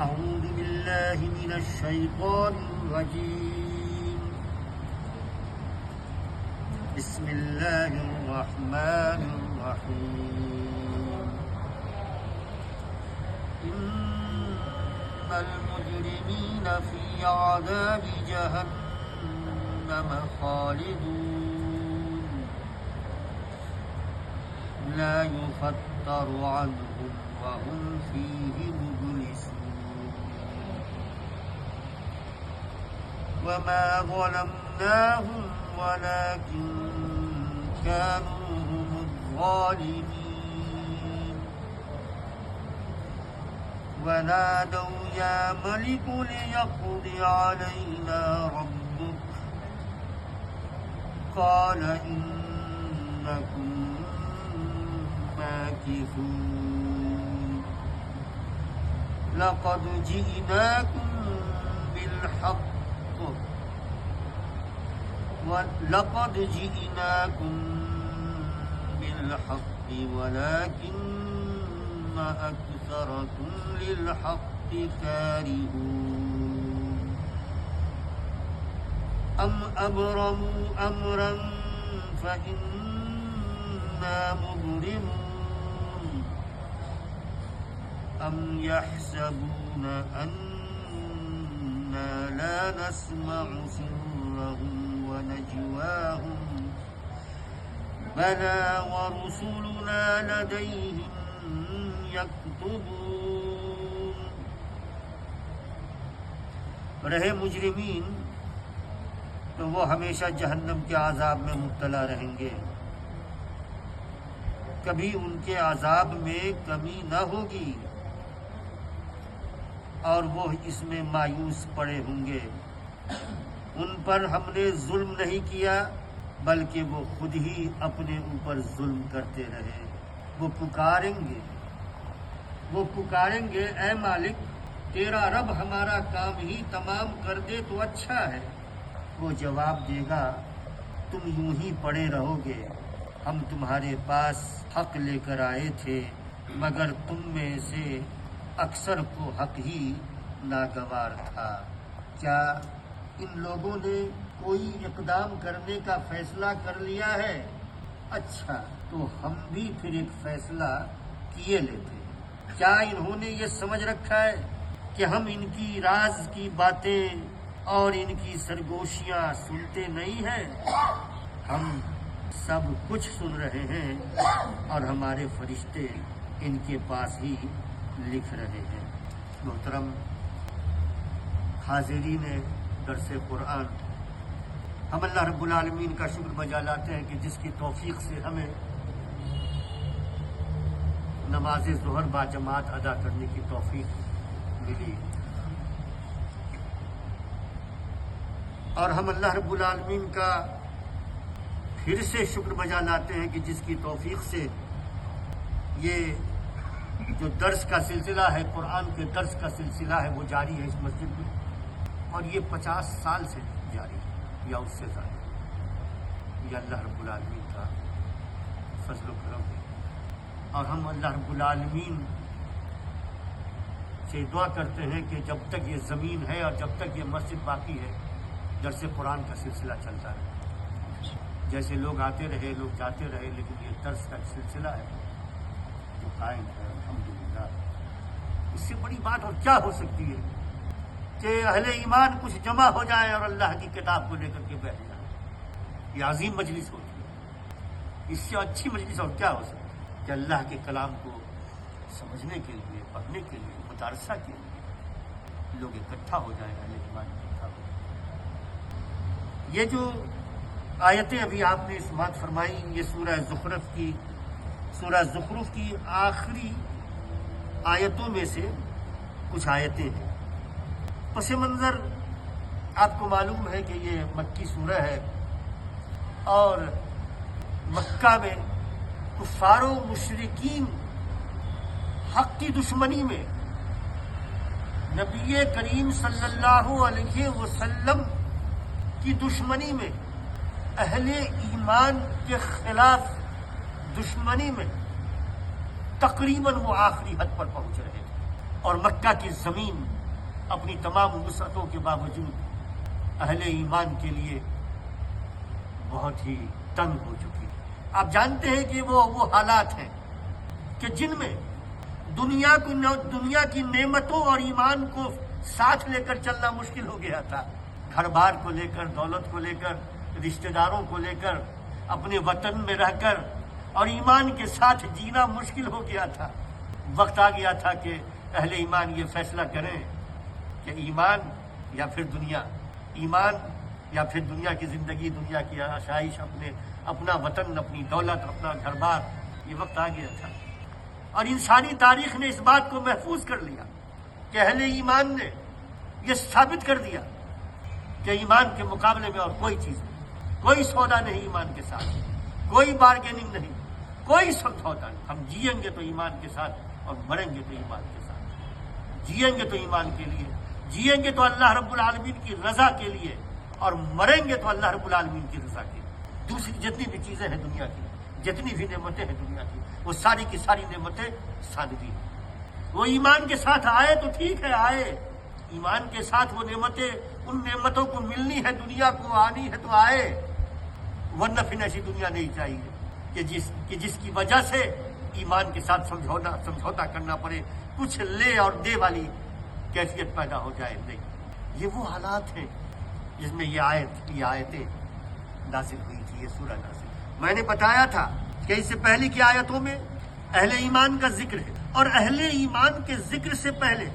أعوذ بالله من الشيطان الرجيم. بسم الله الرحمن الرحيم. إن المجرمين في عذاب جهنم خالدون لا يفتر عنهم وهم فيه مبلسون. وما ظلمناهم ولكن كانوا هم الظالمين. ونادوا يا ملك ليقض علينا ربك قال إنكم ماكثون. لقد جئناكم بالحق ولكن أكثركم للحق كارهون. أم أبرموا أمرا فإنا مبرمون. أم يحسبون أنا لا نسمع سرهم ونجواهم بلى ورسلنا لديهم يكتبون. رہے مجرمین تو وہ ہمیشہ جہنم کے عذاب میں مبتلا رہیں گے، کبھی ان کے عذاب میں کمی نہ ہوگی اور وہ اس میں مایوس پڑے ہوں گے۔ ان پر ہم نے ظلم نہیں کیا بلکہ وہ خود ہی اپنے اوپر ظلم کرتے رہے۔ وہ پکاریں گے اے مالک تیرا رب ہمارا کام ہی تمام کر دے تو اچھا ہے۔ وہ جواب دے گا تم یوں ہی پڑے رہو گے، ہم تمہارے پاس حق لے کر آئے تھے مگر تم میں سے اکثر کو حق ہی ناگوار تھا۔ کیا ان لوگوں نے کوئی اقدام کرنے کا فیصلہ کر لیا ہے؟ اچھا تو ہم بھی پھر ایک فیصلہ کیے لیتے۔ کیا انہوں نے یہ سمجھ رکھا ہے کہ ہم ان کی راز کی باتیں اور ان کی سرگوشیاں سنتے نہیں ہیں؟ ہم سب کچھ سن رہے ہیں اور ہمارے فرشتے ان کے پاس ہی لکھ رہے ہیں۔ محترم حاضرین درس قرآن، ہم اللہ رب العالمین کا شکر بجا لاتے ہیں کہ جس کی توفیق سے ہمیں نماز ظہر با جماعت ادا کرنے کی توفیق ملی، اور ہم اللہ رب العالمین کا پھر سے شکر بجا لاتے ہیں کہ جس کی توفیق سے یہ جو درس کا سلسلہ ہے، قرآن کے درس کا سلسلہ ہے، وہ جاری ہے اس مسجد میں، اور یہ 50 سال سے جاری ہے یا اس سے زیادہ۔ یہ اللہ رب العالمین کا فضل و کرم ہے، اور ہم اللہ رب العالمین سے دعا کرتے ہیں کہ جب تک یہ زمین ہے اور جب تک یہ مسجد باقی ہے درس قرآن کا سلسلہ چلتا رہے۔ جیسے لوگ آتے رہے، لوگ جاتے رہے، لیکن یہ درس کا سلسلہ ہے جو قائم ہے الحمدللہ۔ اس سے بڑی بات اور کیا ہو سکتی ہے کہ اہل ایمان کچھ جمع ہو جائے اور اللہ کی کتاب کو لے کر کے بیٹھ جائے۔ یہ عظیم مجلس ہوتی ہے، اس سے اچھی مجلس اور کیا ہو سکتی ہے کہ اللہ کے کلام کو سمجھنے کے لیے، پڑھنے کے لیے، مدارسہ کے لیے لوگ اکٹھا ہو جائیں، اہل ایمان اکٹھا ہو جائیں۔ یہ جو آیتیں ابھی آپ نے سماعت فرمائی، یہ سورہ زخرف کی آخری آیتوں میں سے کچھ آیتیں ہیں۔ پس منظر آپ کو معلوم ہے کہ یہ مکی سورہ ہے، اور مکہ میں کفار و مشرکین حق کی دشمنی میں نبی کریم صلی اللہ علیہ وسلم کی دشمنی میں، اہل ایمان کے خلاف دشمنی میں تقریباً وہ آخری حد پر پہنچ رہے تھے۔ اور مکہ کی زمین اپنی تمام وسعتوں کے باوجود اہل ایمان کے لیے بہت ہی تنگ ہو چکی ہے۔ آپ جانتے ہیں کہ وہ حالات ہیں کہ جن میں دنیا کی نعمتوں اور ایمان کو ساتھ لے کر چلنا مشکل ہو گیا تھا، گھر بار کو لے کر، دولت کو لے کر، رشتہ داروں کو لے کر، اپنے وطن میں رہ کر اور ایمان کے ساتھ جینا مشکل ہو گیا تھا۔ وقت آ گیا تھا کہ اہل ایمان یہ فیصلہ کریں کہ ایمان یا پھر دنیا، ایمان یا پھر دنیا کی زندگی، دنیا کی آشائش، اپنا وطن، اپنی دولت، اپنا گھر بار۔ یہ وقت آ گیا تھا اور انسانی تاریخ نے اس بات کو محفوظ کر لیا کہ اہل ایمان نے یہ ثابت کر دیا کہ ایمان کے مقابلے میں اور کوئی چیز نہیں، کوئی سودا نہیں ایمان کے ساتھ، کوئی بارگیننگ نہیں، کوئی سمجھوتا نہیں۔ ہم جئیں گے تو ایمان کے ساتھ اور مریں گے تو ایمان کے ساتھ، جئیں گے تو ایمان کے لیے، جئیں گے تو اللہ رب العالمین کی رضا کے لیے، اور مریں گے تو اللہ رب العالمین کی رضا کے لیے۔ دوسری جتنی بھی چیزیں ہیں دنیا کی، جتنی بھی نعمتیں ہیں دنیا کی، وہ ساری کی ساری نعمتیں ثانوی ہیں۔ وہ ایمان کے ساتھ آئے تو ٹھیک ہے، آئے ایمان کے ساتھ، وہ نعمتیں، ان نعمتوں کو ملنی ہے، دنیا کو آنی ہے تو آئے، ورنہ پھر ایسی دنیا نہیں چاہیے کہ جس کی وجہ سے ایمان کے ساتھ سمجھوتا کرنا پڑے، کچھ لے اور دے والی کیفیت پیدا ہو جائے۔ نہیں، یہ وہ حالات ہیں جس میں یہ آیتیں نازل ہوئی تھی، یہ سورہ نازل۔ میں نے بتایا تھا کہ اس سے پہلے کی آیتوں میں اہل ایمان کا ذکر ہے، اور اہل ایمان کے ذکر سے پہلے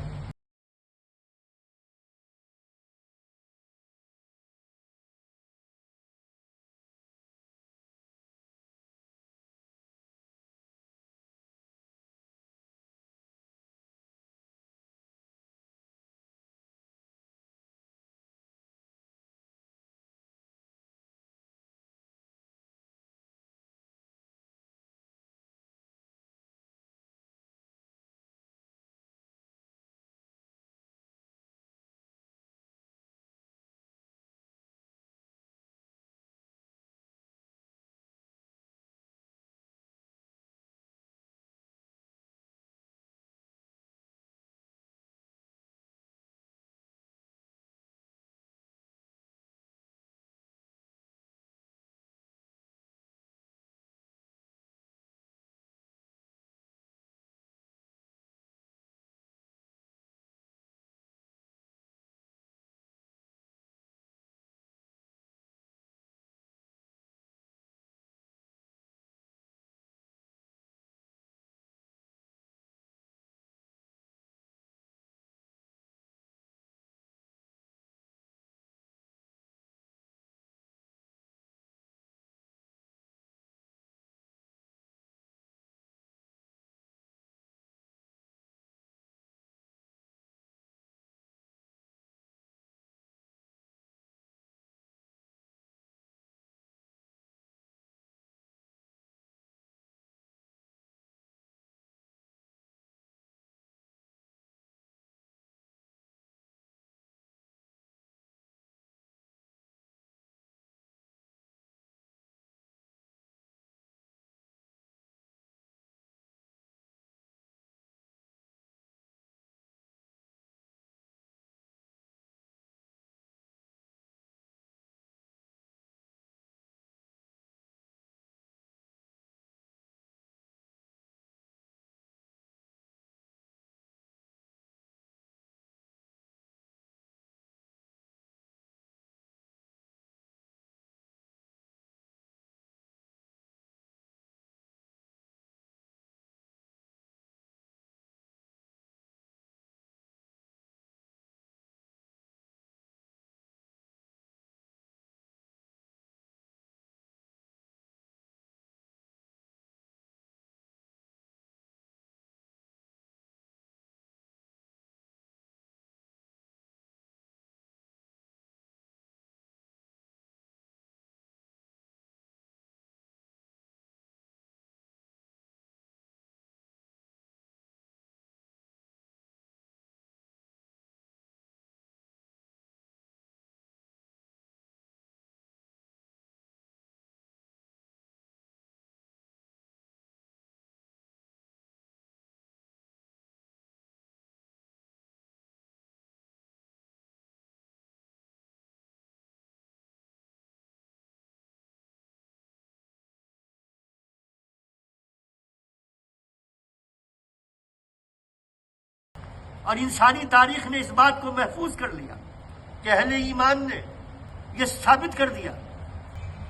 اور انسانی تاریخ نے اس بات کو محفوظ کر لیا کہ اہل ایمان نے یہ ثابت کر دیا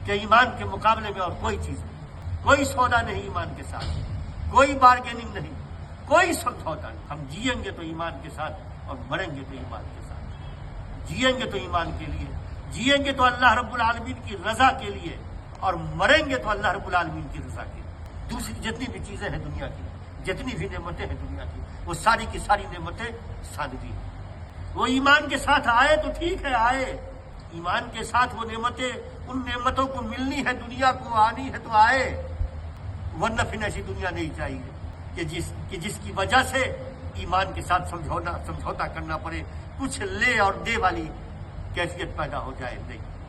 کہ ایمان کے مقابلے میں اور کوئی چیز نہیں، کوئی سودا نہیں ایمان کے ساتھ، کوئی بارگیننگ نہیں، کوئی سمجھوتا نہیں۔ ہم جئیں گے تو ایمان کے ساتھ اور مریں گے تو ایمان کے ساتھ، جئیں گے تو ایمان کے لیے، جئیں گے تو اللہ رب العالمین کی رضا کے لیے، اور مریں گے تو اللہ رب العالمین کی رضا کے لیے۔ دوسری جتنی بھی چیزیں ہیں دنیا کی، جتنی بھی نعمتیں ہیں دنیا کی، وہ ساری کی ساری نعمتیں سادگی ہیں۔ وہ ایمان کے ساتھ آئے تو ٹھیک ہے، آئے ایمان کے ساتھ، وہ نعمتیں، ان نعمتوں کو ملنی ہے، دنیا کو آنی ہے تو آئے، ورنہ پھر ایسی دنیا نہیں چاہیے کہ جس کی وجہ سے ایمان کے ساتھ سمجھوتا کرنا پڑے، کچھ لے اور دے والی کیفیت پیدا ہو جائے، نہیں۔